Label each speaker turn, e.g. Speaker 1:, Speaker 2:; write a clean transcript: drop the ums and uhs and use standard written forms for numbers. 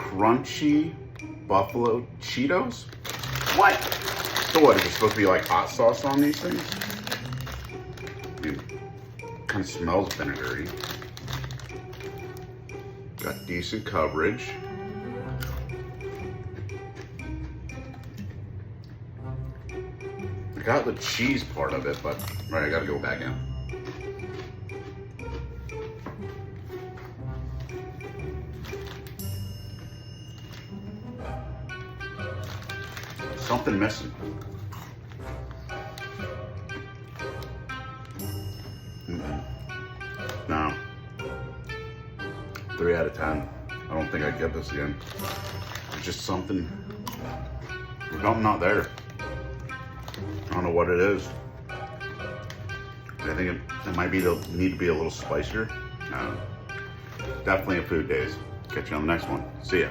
Speaker 1: Crunchy buffalo Cheetos? What? So what, is it supposed to be like hot sauce on these things? Dude, kind of smells vinegary. Got decent coverage. I got the cheese part of it, but right, I gotta go back in. Something missing. No. 3 out of 10. I don't think I'd get this again. There's just something not there. I don't know what it is. I think it might need to be a little spicier. Definitely a food days. Catch you on the next one. See ya.